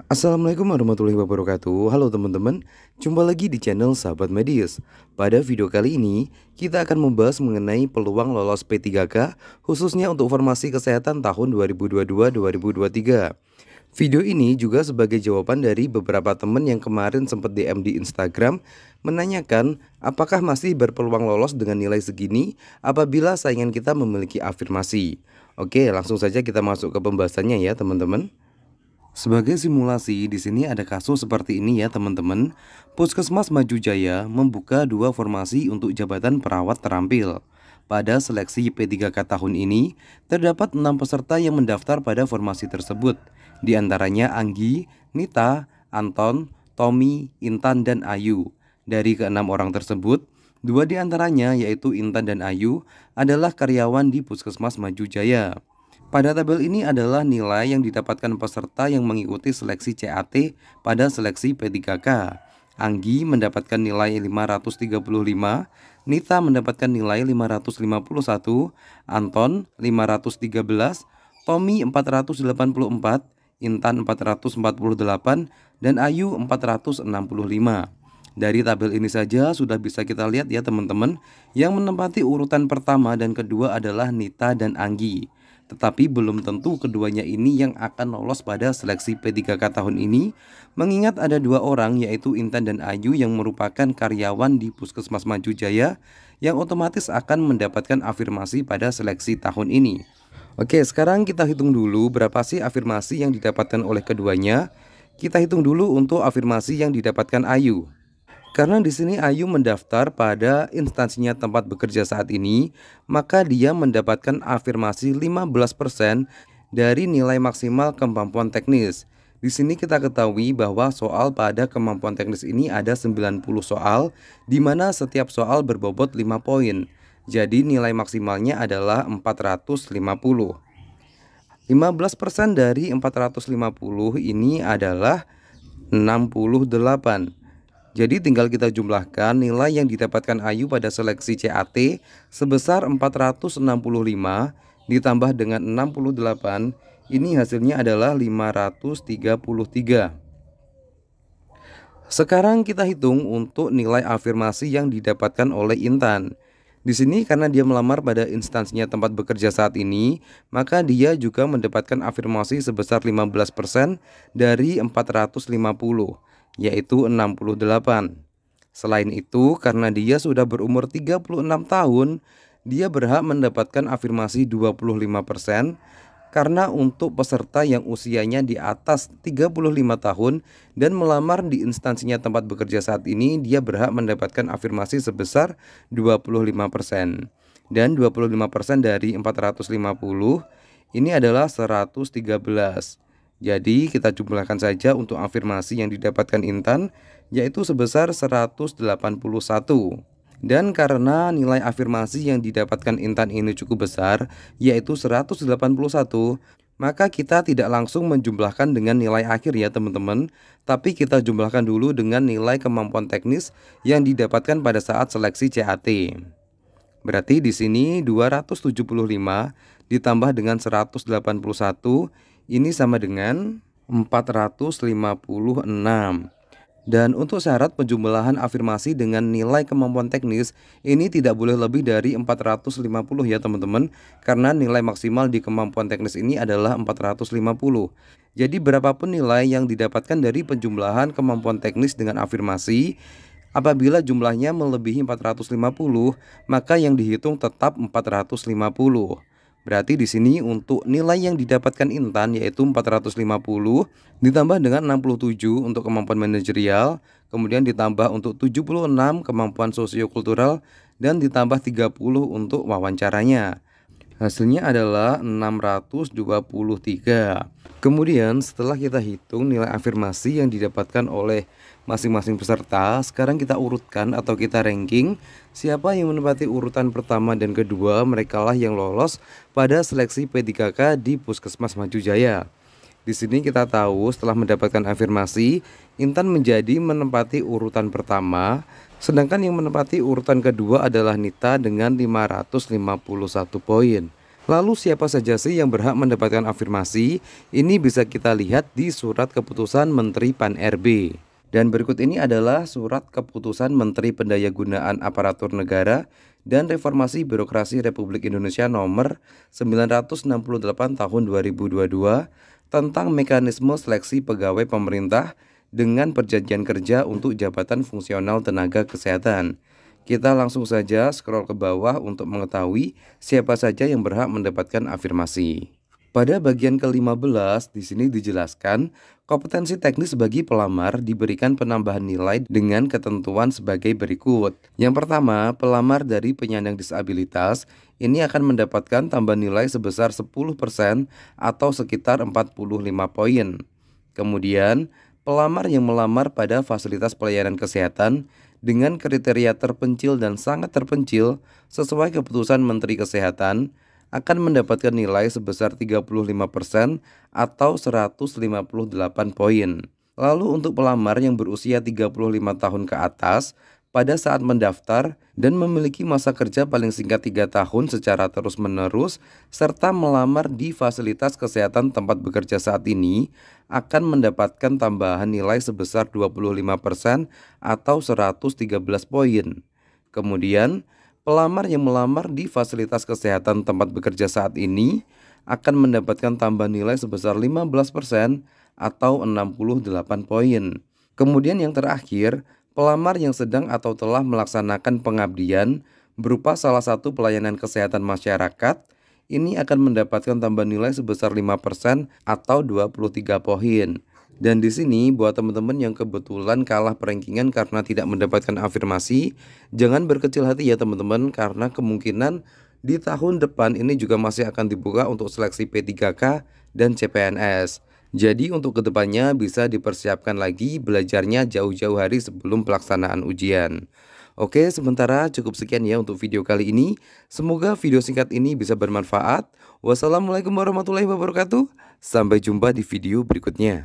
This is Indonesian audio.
Assalamualaikum warahmatullahi wabarakatuh. Halo teman-teman, jumpa lagi di channel Sahabat Medis. Pada video kali ini, kita akan membahas mengenai peluang lolos P3K khususnya untuk formasi kesehatan tahun 2022-2023. Video ini juga sebagai jawaban dari beberapa teman yang kemarin sempat DM di Instagram menanyakan apakah masih berpeluang lolos dengan nilai segini apabila saingan kita memiliki afirmasi. Oke, langsung saja kita masuk ke pembahasannya ya teman-teman. Sebagai simulasi, di sini ada kasus seperti ini ya teman-teman. Puskesmas Maju Jaya membuka dua formasi untuk jabatan perawat terampil. Pada seleksi P3K tahun ini, terdapat 6 peserta yang mendaftar pada formasi tersebut. Di antaranya Anggi, Nita, Anton, Tommy, Intan, dan Ayu. Dari keenam orang tersebut, dua di antaranya yaitu Intan dan Ayu adalah karyawan di Puskesmas Maju Jaya. Pada tabel ini adalah nilai yang didapatkan peserta yang mengikuti seleksi CAT pada seleksi P3K. Anggi mendapatkan nilai 535, Nita mendapatkan nilai 551, Anton 513, Tommy 484, Intan 448, dan Ayu 465. Dari tabel ini saja sudah bisa kita lihat ya teman-teman, yang menempati urutan pertama dan kedua adalah Nita dan Anggi. Tetapi belum tentu keduanya ini yang akan lolos pada seleksi P3K tahun ini, mengingat ada dua orang yaitu Intan dan Ayu yang merupakan karyawan di Puskesmas Maju Jaya yang otomatis akan mendapatkan afirmasi pada seleksi tahun ini. Oke, sekarang kita hitung dulu berapa sih afirmasi yang didapatkan oleh keduanya. Kita hitung dulu untuk afirmasi yang didapatkan Ayu. Karena di sini Ayu mendaftar pada instansinya tempat bekerja saat ini, maka dia mendapatkan afirmasi 15% dari nilai maksimal kemampuan teknis. Di sini kita ketahui bahwa soal pada kemampuan teknis ini ada 90 soal, di mana setiap soal berbobot 5 poin. Jadi nilai maksimalnya adalah 450. 15% dari 450 ini adalah 68. Jadi tinggal kita jumlahkan nilai yang didapatkan Ayu pada seleksi CAT sebesar 465 ditambah dengan 68, ini hasilnya adalah 533. Sekarang kita hitung untuk nilai afirmasi yang didapatkan oleh Intan. Di sini karena dia melamar pada instansinya tempat bekerja saat ini, maka dia juga mendapatkan afirmasi sebesar 15% dari 450. Yaitu 68. Selain itu, karena dia sudah berumur 36 tahun, dia berhak mendapatkan afirmasi 25%. Karena untuk peserta yang usianya di atas 35 tahun dan melamar di instansinya tempat bekerja saat ini, dia berhak mendapatkan afirmasi sebesar 25%. Dan 25% dari 450 ini adalah 113. Jadi kita jumlahkan saja untuk afirmasi yang didapatkan Intan, yaitu sebesar 181. Dan karena nilai afirmasi yang didapatkan Intan ini cukup besar, yaitu 181, maka kita tidak langsung menjumlahkan dengan nilai akhir ya teman-teman, tapi kita jumlahkan dulu dengan nilai kemampuan teknis yang didapatkan pada saat seleksi CAT. Berarti di sini 275 ditambah dengan 181, ini sama dengan 456. Dan untuk syarat penjumlahan afirmasi dengan nilai kemampuan teknis, ini tidak boleh lebih dari 450 ya teman-teman, karena nilai maksimal di kemampuan teknis ini adalah 450. Jadi berapapun nilai yang didapatkan dari penjumlahan kemampuan teknis dengan afirmasi, apabila jumlahnya melebihi 450, maka yang dihitung tetap 450. Berarti di sini untuk nilai yang didapatkan Intan yaitu 450 ditambah dengan 67 untuk kemampuan manajerial, kemudian ditambah untuk 76 kemampuan sosiokultural, dan ditambah 30 untuk wawancaranya. Hasilnya adalah 623. Kemudian setelah kita hitung nilai afirmasi yang didapatkan oleh masing-masing peserta, sekarang kita urutkan atau kita ranking siapa yang menempati urutan pertama dan kedua, merekalah yang lolos pada seleksi P3K di Puskesmas Maju Jaya. Di sini kita tahu setelah mendapatkan afirmasi, Intan menjadi menempati urutan pertama, sedangkan yang menempati urutan kedua adalah Nita dengan 551 poin. Lalu siapa saja sih yang berhak mendapatkan afirmasi? Ini bisa kita lihat di surat keputusan Menteri Pan-RB. Dan berikut ini adalah surat keputusan Menteri Pendayagunaan Aparatur Negara dan Reformasi Birokrasi Republik Indonesia nomor 968 tahun 2022 tentang mekanisme seleksi pegawai pemerintah dengan perjanjian kerja untuk jabatan fungsional tenaga kesehatan. Kita langsung saja scroll ke bawah untuk mengetahui siapa saja yang berhak mendapatkan afirmasi. Pada bagian ke-15 di sini dijelaskan kompetensi teknis bagi pelamar diberikan penambahan nilai dengan ketentuan sebagai berikut. Yang pertama, pelamar dari penyandang disabilitas ini akan mendapatkan tambahan nilai sebesar 10% atau sekitar 45 poin. Kemudian, pelamar yang melamar pada fasilitas pelayanan kesehatan dengan kriteria terpencil dan sangat terpencil sesuai keputusan Menteri Kesehatan akan mendapatkan nilai sebesar 35% atau 158 poin. Lalu untuk pelamar yang berusia 35 tahun ke atas pada saat mendaftar dan memiliki masa kerja paling singkat 3 tahun secara terus-menerus serta melamar di fasilitas kesehatan tempat bekerja saat ini akan mendapatkan tambahan nilai sebesar 25% atau 113 poin. Kemudian, pelamar yang melamar di fasilitas kesehatan tempat bekerja saat ini akan mendapatkan tambahan nilai sebesar 15% atau 68 poin. Kemudian yang terakhir, pelamar yang sedang atau telah melaksanakan pengabdian berupa salah satu pelayanan kesehatan masyarakat ini akan mendapatkan tambahan nilai sebesar 5% atau 23 poin. Dan di sini buat teman-teman yang kebetulan kalah perankingan karena tidak mendapatkan afirmasi, jangan berkecil hati ya teman-teman, karena kemungkinan di tahun depan ini juga masih akan dibuka untuk seleksi P3K dan CPNS. Jadi untuk kedepannya bisa dipersiapkan lagi belajarnya jauh-jauh hari sebelum pelaksanaan ujian. Oke, sementara cukup sekian ya untuk video kali ini. Semoga video singkat ini bisa bermanfaat. Wassalamualaikum warahmatullahi wabarakatuh. Sampai jumpa di video berikutnya.